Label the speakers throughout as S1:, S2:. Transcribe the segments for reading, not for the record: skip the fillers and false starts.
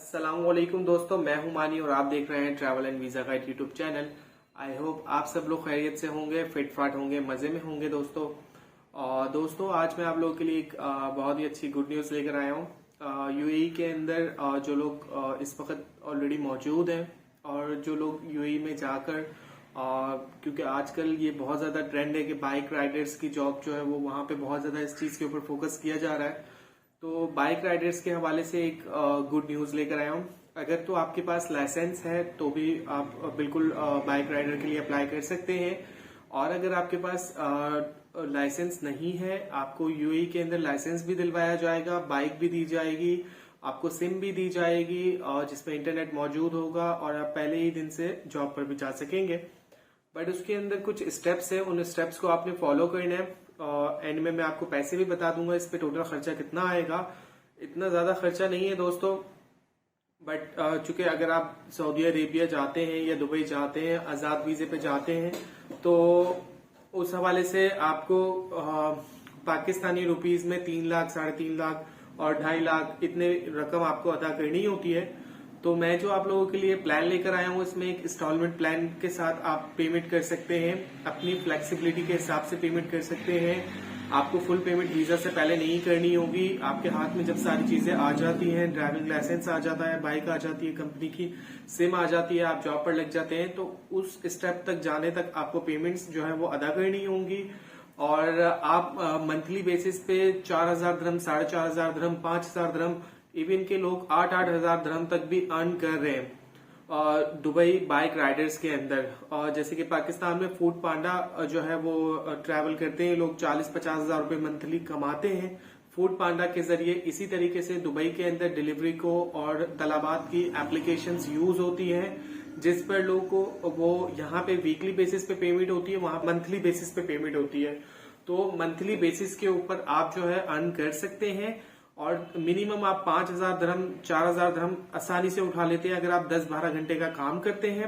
S1: अस्सलामुअलैकुम दोस्तों, मैं हूं मानी और आप देख रहे हैं travel and visa guide YouTube channel. I hope आप सब लोग खैरियत से होंगे, फिट फाट होंगे, मजे में होंगे दोस्तों। और दोस्तों आज मैं आप लोगों के लिए एक बहुत ही अच्छी गुड न्यूज़ लेकर आया हूं। यूएई के अंदर जो लोग इस वक्त ऑलरेडी मौजूद हैं और जो लोग यूएई में जाकर क्योंकि आजकल ये बहुत ज्यादा ट्रेंड है कि बाइक राइडर्स की जॉब जो है वो वहां पे बहुत ज्यादा इस चीज के ऊपर फोकस किया जा रहा है। तो बाइक राइडर्स के हवाले से एक गुड न्यूज लेकर आया हूँ। अगर तो आपके पास लाइसेंस है तो भी आप बिल्कुल बाइक राइडर के लिए अप्लाई कर सकते हैं। और अगर आपके पास लाइसेंस नहीं है, आपको यूएई के अंदर लाइसेंस भी दिलवाया जाएगा, बाइक भी दी जाएगी, आपको सिम भी दी जाएगी और जिसमें इंटरनेट मौजूद होगा और आप पहले ही दिन से जॉब पर भी जा सकेंगे। बट उसके अंदर कुछ स्टेप्स है, उन स्टेप्स को आपने फॉलो करना है। एंड में मैं आपको पैसे भी बता दूंगा इस पे टोटल खर्चा कितना आएगा। इतना ज्यादा खर्चा नहीं है दोस्तों, बट चूंकि अगर आप सऊदी अरेबिया जाते हैं या दुबई जाते हैं, आजाद वीजे पे जाते हैं, तो उस हवाले से आपको पाकिस्तानी रुपीज में 3 लाख, 3.5 लाख और 2.5 लाख इतने रकम आपको अदा करनी होती है। तो मैं जो आप लोगों के लिए प्लान लेकर आया हूँ, इसमें एक इंस्टॉलमेंट प्लान के साथ आप पेमेंट कर सकते हैं, अपनी फ्लेक्सिबिलिटी के हिसाब से पेमेंट कर सकते हैं। आपको फुल पेमेंट वीजा से पहले नहीं करनी होगी। आपके हाथ में जब सारी चीजें आ जाती हैं, ड्राइविंग लाइसेंस आ जाता है, बाइक आ जाती है, कंपनी की सिम आ जाती है, आप जॉब पर लग जाते हैं, तो उस स्टेप तक जाने तक आपको पेमेंट्स जो है वो अदा करनी होंगी। और आप मंथली बेसिस पे 4,000 दिरहम, 4,500 दिरहम, 5,000 दिरहम, इवन के लोग 8-8 हजार दिरहम तक भी अर्न कर रहे हैं दुबई बाइक राइडर्स के अंदर। और जैसे कि पाकिस्तान में फूड पांडा जो है वो ट्रैवल करते हैं लोग, 40-50 हजार रुपए मंथली कमाते हैं फूड पांडा के जरिए। इसी तरीके से दुबई के अंदर डिलीवरी को और तलाबात की एप्लीकेशंस यूज होती हैं, जिस पर लोगों को वो यहाँ पे वीकली बेसिस पे पेमेंट होती है, वहां मंथली बेसिस पे पेमेंट होती है। तो मंथली बेसिस के ऊपर आप जो है अर्न कर सकते हैं और मिनिमम आप 5,000 दिरहम, 4,000 दिरहम आसानी से उठा लेते हैं अगर आप 10-12 घंटे का काम करते हैं।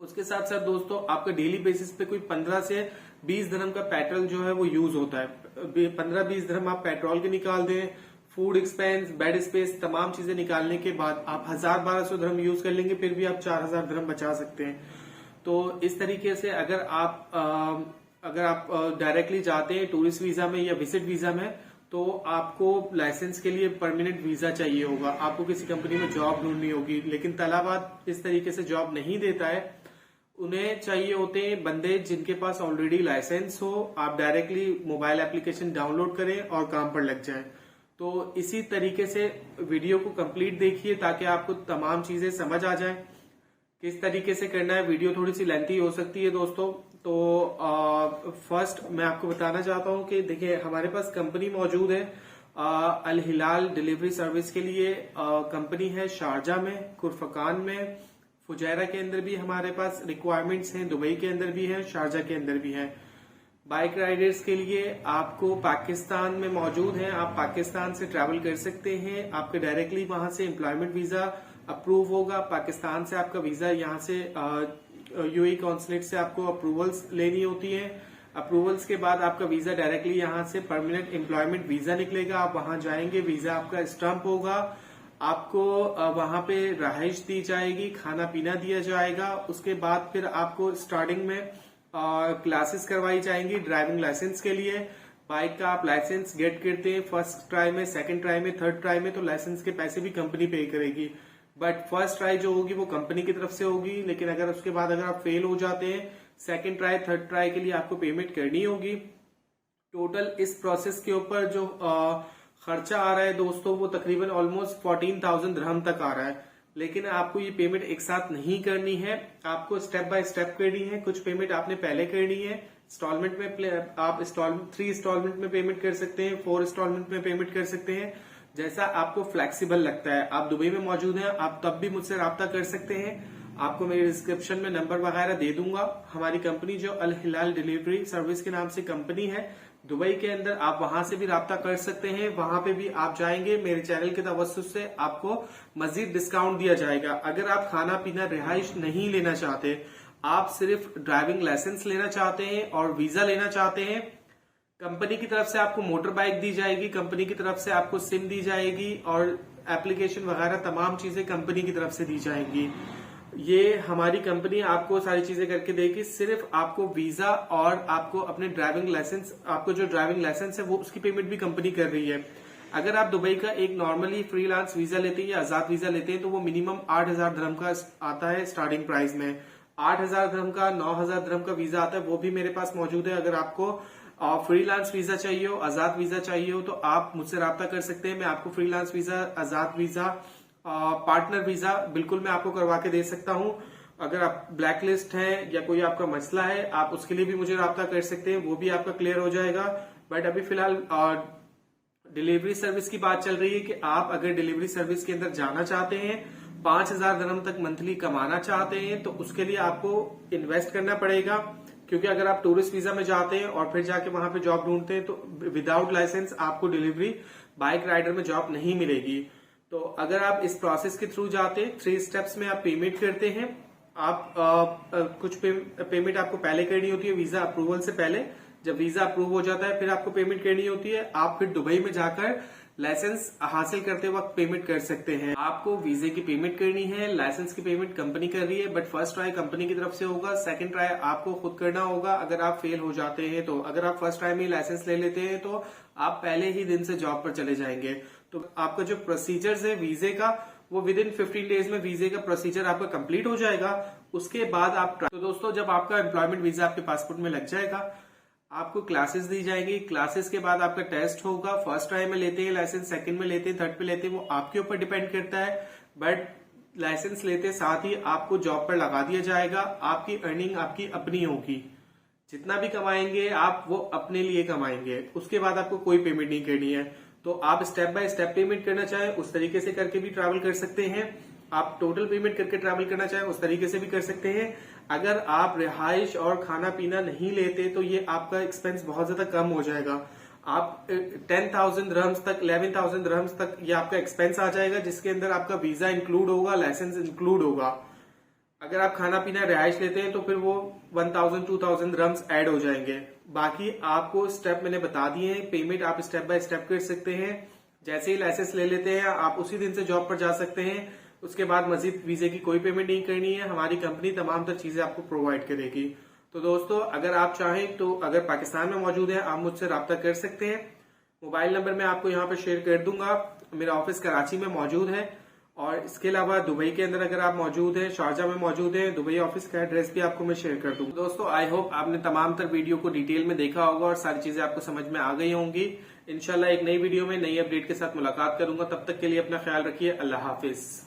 S1: उसके साथ साथ दोस्तों आपका डेली बेसिस पे कोई 15 से 20 दिरहम का पेट्रोल जो है वो यूज होता है। 15-20 दिरहम आप पेट्रोल के निकाल दें, फूड एक्सपेंस, बेड स्पेस, तमाम चीजें निकालने के बाद आप 1,000-1,200 दिरहम यूज कर लेंगे, फिर भी आप 4,000 दिरहम बचा सकते हैं। तो इस तरीके से अगर आप डायरेक्टली जाते हैं टूरिस्ट वीजा में या विजिट वीजा में, तो आपको लाइसेंस के लिए परमानेंट वीजा चाहिए होगा, आपको किसी कंपनी में जॉब ढूंढनी होगी। लेकिन तलाबात इस तरीके से जॉब नहीं देता है, उन्हें चाहिए होते हैं बंदे जिनके पास ऑलरेडी लाइसेंस हो। आप डायरेक्टली मोबाइल एप्लीकेशन डाउनलोड करें और काम पर लग जाएं। तो इसी तरीके से वीडियो को कंप्लीट देखिए ताकि आपको तमाम चीजें समझ आ जाए किस तरीके से करना है। वीडियो थोड़ी सी लेंथी हो सकती है दोस्तों। तो फर्स्ट मैं आपको बताना चाहता हूं कि देखिए हमारे पास कंपनी मौजूद है अल हिलाल डिलीवरी सर्विस के लिए। कंपनी है शारजा में, कुरफकान में, फुजैरा के अंदर भी हमारे पास रिक्वायरमेंट्स हैं, दुबई के अंदर भी है, शारजा के अंदर भी है। बाइक राइडर्स के लिए आपको पाकिस्तान में मौजूद है, आप पाकिस्तान से ट्रैवल कर सकते हैं। आपके डायरेक्टली वहां से एम्प्लॉयमेंट वीजा अप्रूव होगा। पाकिस्तान से आपका वीजा यहाँ से यूएई कॉन्सुलेट से आपको अप्रूवल्स लेनी होती है। अप्रूवल्स के बाद आपका वीजा डायरेक्टली यहाँ से परमानेंट एम्प्लॉयमेंट वीजा निकलेगा। आप वहां जाएंगे, वीजा आपका स्टैंप होगा, आपको वहां पे रहाइश दी जाएगी, खाना पीना दिया जाएगा। उसके बाद फिर आपको स्टार्टिंग में क्लासेस करवाई जाएंगी ड्राइविंग लाइसेंस के लिए। बाइक का आप लाइसेंस गेट करते हैं फर्स्ट ट्राई में, सेकंड ट्राई में, थर्ड ट्राई में, तो लाइसेंस के पैसे भी कंपनी पे करेगी। बट फर्स्ट ट्राई जो होगी वो कंपनी की तरफ से होगी। लेकिन अगर उसके बाद अगर आप फेल हो जाते हैं, सेकंड ट्राई, थर्ड ट्राई के लिए आपको पेमेंट करनी होगी। टोटल इस प्रोसेस के ऊपर जो खर्चा आ रहा है दोस्तों वो तकरीबन ऑलमोस्ट 14,000 दिरहम तक आ रहा है। लेकिन आपको ये पेमेंट एक साथ नहीं करनी है, आपको स्टेप बाय स्टेप करनी है। कुछ पेमेंट आपने पहले करनी है इंस्टॉलमेंट में, आप 3 इंस्टॉलमेंट में पेमेंट कर सकते हैं, 4 इंस्टॉलमेंट में पेमेंट कर सकते हैं, जैसा आपको फ्लेक्सिबल लगता है। आप दुबई में मौजूद हैं, आप तब भी मुझसे राब्ता कर सकते हैं। आपको मेरे डिस्क्रिप्शन में नंबर वगैरह दे दूंगा। हमारी कंपनी जो अल हिलाल डिलीवरी सर्विस के नाम से कंपनी है दुबई के अंदर, आप वहां से भी राब्ता कर सकते हैं। वहां पे भी आप जाएंगे, मेरे चैनल के तवस्सुस से आपको मजीद डिस्काउंट दिया जाएगा। अगर आप खाना पीना रिहाइश नहीं लेना चाहते, आप सिर्फ ड्राइविंग लाइसेंस लेना चाहते हैं और वीजा लेना चाहते हैं, कंपनी की तरफ से आपको मोटर बाइक दी जाएगी, कंपनी की तरफ से आपको सिम दी जाएगी और एप्लीकेशन वगैरह तमाम चीजें कंपनी की तरफ से दी जाएंगी। ये हमारी कंपनी आपको सारी चीजें करके देगी। सिर्फ आपको वीजा और आपको अपने ड्राइविंग लाइसेंस, आपको जो ड्राइविंग लाइसेंस है वो उसकी पेमेंट भी कंपनी कर रही है। अगर आप दुबई का एक नॉर्मली फ्रीलांस वीजा लेते हैं या आजाद वीजा लेते हैं तो वो मिनिमम 8,000 दिरहम का आता है स्टार्टिंग प्राइस में। 8,000 दिरहम का, 9,000 दिरहम का वीजा आता है, वो भी मेरे पास मौजूद है। अगर आपको फ्रीलांस वीजा चाहिए हो, आजाद वीजा चाहिए हो तो आप मुझसे राब्ता कर सकते हैं। मैं आपको फ्रीलांस वीजा, आजाद वीजा, पार्टनर वीजा बिल्कुल मैं आपको करवा के दे सकता हूं। अगर आप ब्लैक लिस्ट हैं या कोई आपका मसला है, आप उसके लिए भी मुझे राब्ता कर सकते हैं, वो भी आपका क्लियर हो जाएगा। बट अभी फिलहाल डिलीवरी सर्विस की बात चल रही है कि आप अगर डिलीवरी सर्विस के अंदर जाना चाहते हैं, 5,000 दिरहम तक मंथली कमाना चाहते हैं तो उसके लिए आपको इन्वेस्ट करना पड़ेगा। क्योंकि अगर आप टूरिस्ट वीजा में जाते हैं और फिर जाके वहां पे जॉब ढूंढते हैं तो विदाउट लाइसेंस आपको डिलीवरी बाइक राइडर में जॉब नहीं मिलेगी। तो अगर आप इस प्रोसेस के थ्रू जाते हैं, 3 स्टेप्स में आप पेमेंट करते हैं। आप कुछ पेमेंट आपको पहले करनी होती है वीजा अप्रूवल से पहले। जब वीजा अप्रूव हो जाता है फिर आपको पेमेंट करनी होती है। आप फिर दुबई में जाकर लाइसेंस हासिल करते वक्त पेमेंट कर सकते हैं। आपको वीजे की पेमेंट करनी है, लाइसेंस की पेमेंट कंपनी कर रही है, बट फर्स्ट ट्राई कंपनी की तरफ से होगा, सेकंड ट्राई आपको खुद करना होगा। अगर आप फेल हो जाते हैं तो, अगर आप फर्स्ट ट्राई में लाइसेंस ले लेते हैं तो आप पहले ही दिन से जॉब पर चले जाएंगे। तो आपका जो प्रोसीजर है वीजे का, वो विद इन 15 डेज में वीजे का प्रोसीजर आपका कंप्लीट हो जाएगा। उसके बाद आप तो दोस्तों जब आपका एम्प्लॉयमेंट वीजा आपके पासपोर्ट में लग जाएगा, आपको क्लासेस दी जाएंगी। क्लासेस के बाद आपका टेस्ट होगा। फर्स्ट ट्राई में लेते हैं लाइसेंस, सेकंड में लेते हैं, थर्ड पे लेते हैं, वो आपके ऊपर डिपेंड करता है। बट लाइसेंस लेते साथ ही आपको जॉब पर लगा दिया जाएगा। आपकी अर्निंग आपकी अपनी होगी, जितना भी कमाएंगे आप वो अपने लिए कमाएंगे। उसके बाद आपको कोई पेमेंट नहीं करनी है। तो आप स्टेप बाय स्टेप पेमेंट करना चाहें उस तरीके से करके भी ट्रैवल कर सकते हैं। आप टोटल पेमेंट करके ट्रैवल करना चाहें उस तरीके से भी कर सकते हैं। अगर आप रिहाइश और खाना पीना नहीं लेते तो ये आपका एक्सपेंस बहुत ज्यादा कम हो जाएगा। आप 10,000 दिरहम्स तक, 11,000 दिरहम्स तक ये आपका एक्सपेंस आ जाएगा, जिसके अंदर आपका वीजा इंक्लूड होगा, लाइसेंस इंक्लूड होगा। अगर आप खाना पीना रिहाइश लेते हैं तो फिर वो 1,000 2,000 दिरहम्स ऐड हो जाएंगे। बाकी आपको स्टेप मैंने बता दिए हैं, पेमेंट आप स्टेप बाय स्टेप कर सकते हैं। जैसे ही लाइसेंस ले लेते हैं आप उसी दिन से जॉब पर जा सकते हैं। उसके बाद मजीद वीजे की कोई पेमेंट नहीं करनी है। हमारी कंपनी तमाम तर चीजें आपको प्रोवाइड करेगी। तो दोस्तों अगर आप चाहें तो अगर पाकिस्तान में मौजूद है आप मुझसे राब्ता कर सकते हैं। मोबाइल नंबर मैं आपको यहाँ पे शेयर कर दूंगा। मेरा ऑफिस कराची में मौजूद है और इसके अलावा दुबई के अंदर अगर आप मौजूद है, शारजा में मौजूद है, दुबई ऑफिस का एड्रेस भी आपको मैं शेयर कर दूंगा। दोस्तों आई होप आपने तमाम तर वीडियो को डिटेल में देखा होगा और सारी चीजें आपको समझ में आ गई होंगी। इंशाल्लाह एक नई वीडियो में नई अपडेट के साथ मुलाकात करूंगा। तब तक के लिए अपना ख्याल रखिए। अल्लाह हाफिज।